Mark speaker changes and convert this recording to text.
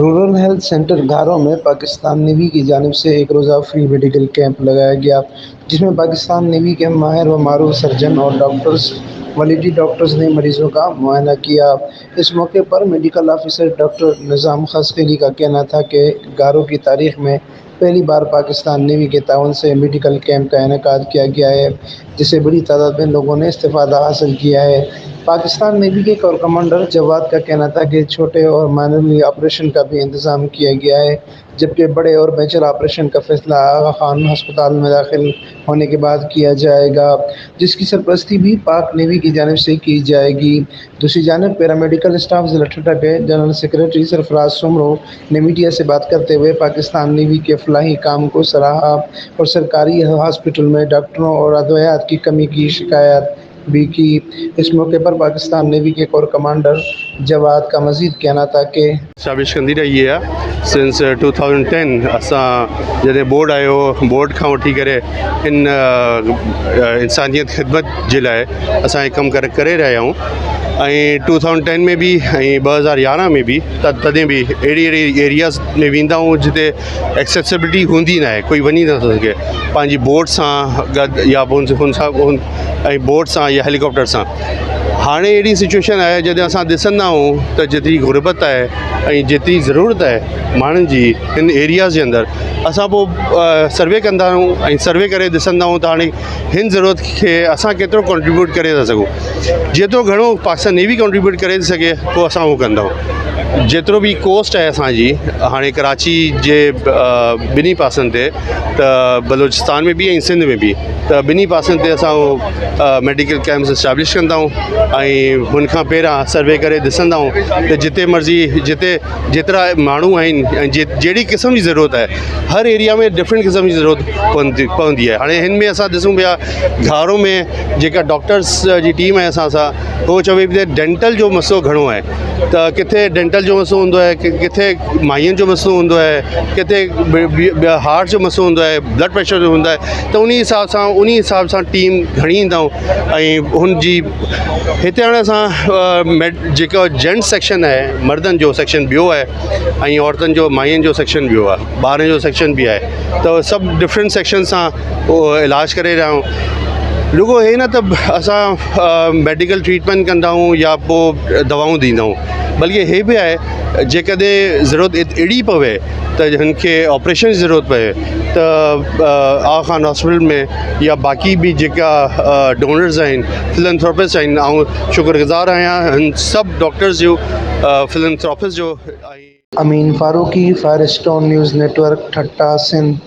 Speaker 1: Rural health centre घारों में Pakistan navy की जानिब से एक रोज़ा फ्री मेडिकल कैंप लगाया गया, जिसमें पाकिस्तान नेवी के माहिर व मारूफ सर्जन और डॉक्टर्स वलीदी डॉक्टर्स ने मरीजों का मुआयना किया। इस मौके पर मेडिकल ऑफिसर डॉक्टर निज़ाम खस्कली का कहना था कि घारों की तारीख में पहली बार पाकिस्तान नेवी के ताउन से मेडिकल कैंप का इनेकाद किया गया है, जिससे बड़ी तादाद में लोगों ने इस्तेफ़ादा हासिल किया है। पाकिस्तान नेवी के कोर कमांडर जवाद का कहना था कि छोटे और मामूली ऑपरेशन का भी इंतज़ाम किया गया है, जबकि बड़े और मेजर ऑपरेशन का फैसला आगा खान अस्पताल में दाखिल होने के बाद किया जाएगा, जिसकी सरपरस्ती भी पाक नेवी की जानिब से की जाएगी। दूसरी जानब पैरामेडिकल स्टाफ ज़िला ठट्टा के जनरल सेक्रेटरी सरफराज सुमरो ने मीडिया से बात करते हुए पाकिस्तान नेवी के फलाही काम को सराहा और सरकारी हॉस्पिटल में डॉक्टरों और अद्वियात की कमी की शिकायत भी की। इस मौके पर पाकिस्तान नेवी के कोर कमांडर जवाद का मज़ीद कहना था कि
Speaker 2: एस्टाब्लिश कंदी रही है सिंस 2010। असां जॾहिं बोर्ड आयो, बोर्ड खां वठी करे इन इंसानियत ख़िदमत जे लाइ असां हे कमु करे रहिया आहियूं। ऐं 2010 में भी ऐं 2011 में भी तॾहिं बि अहिड़ी एरियाज़ में वेंदा आहियूं जिते एक्सेसिबिलिटी हूंदी न आहे, कोई वञी नथो सघे पंहिंजी बोट सां गॾु या हुन सां ऐं बोट सां या हेलीकॉप्टर सां। हाणे अहिड़ी सिचुएशन आहे जॾहिं असां ॾिसंदा आहियूं त जेतिरी गुरबत आहे ऐं जेतिरी ज़रूरत आहे माण्हुनि जी हिन एरियाज़ जे अंदरि, असां पोइ सर्वे कंदा आहियूं ऐं सर्वे करे ॾिसंदा आहियूं त हाणे हिन ज़रूरत खे असां केतिरो कॉन्ट्रीब्यूट करे था सघूं। जेतिरो घणो पाकिस्तान नेवी कॉन्ट्रीब्यूट करे थी सघे पोइ असां उहो कंदा आहियूं। जेतिरो बि कोस्ट आहे असांजी हाणे कराची जे ॿिन्ही पासनि ते, त बलोचिस्तान में बि ऐं सिंध में बि, त ॿिन्ही पासनि ते असां उहो मेडिकल कैंप्स इस्टेब्लिश कंदा आहियूं ऐं हुनखां पहिरां सर्वे करे ॾिसंदा आहियूं त जिते मर्ज़ी जिते जेतिरा माण्हू आहिनि ऐं जहिड़ी क़िस्म जी ज़रूरत आहे, हर एरिया में डिफरेंट क़िस्म जी ज़रूरत पवंदी आहे। हाणे हिन में असां ॾिसूं पिया घारों में जेका डॉक्टर्स जी टीम आहे असां सां, उहो चवे पई त डेंटल जो मसइलो घणो आहे, त किथे डेंटल जो मसइलो हूंदो आहे, किथे माइयुनि जो मसइलो हूंदो आहे, किथे हार्ट जो मसइलो हूंदो आहे, ब्लड प्रेशर जो हूंदो आहे, त उन हिसाब सां टीम खणी ईंदा आहियूं। ऐं हुनजी हिते हाणे असां जेको जेंट्स सेक्शन आहे, मर्दनि जो सेक्शन ॿियो आहे ऐं औरतुनि जो माइयुनि जो सेक्शन ॿियो आहे, ॿारनि जो सेक्शन बि आहे, त सभु डिफरेंट सेक्शन सां उहो इलाजु करे रहिया आहियूं। रुगो हे न त असां मेडिकल ट्रीटमेंट कंदा आहियूं या पोइ दवाऊं ॾींदा आहियूं, बल्कि हे बि आहे जेकॾहिं ज़रूरत अहिड़ी पवे त हिन खे ऑपरेशन जी ज़रूरत पए त आगा खान हॉस्पिटल में या बाक़ी बि जेका डोनर्स आहिनि, फिलैंथ्रोपिस्ट आहिनि, ऐं शुक्रगुज़ार आहियां हिन सभु डॉक्टर्स जो, फिलैंथ्रोपिस्ट जो।
Speaker 1: अमीन फारूकी, फायरस्टोन न्यूज़ नेटवर्क, ठट्टा, सिंध।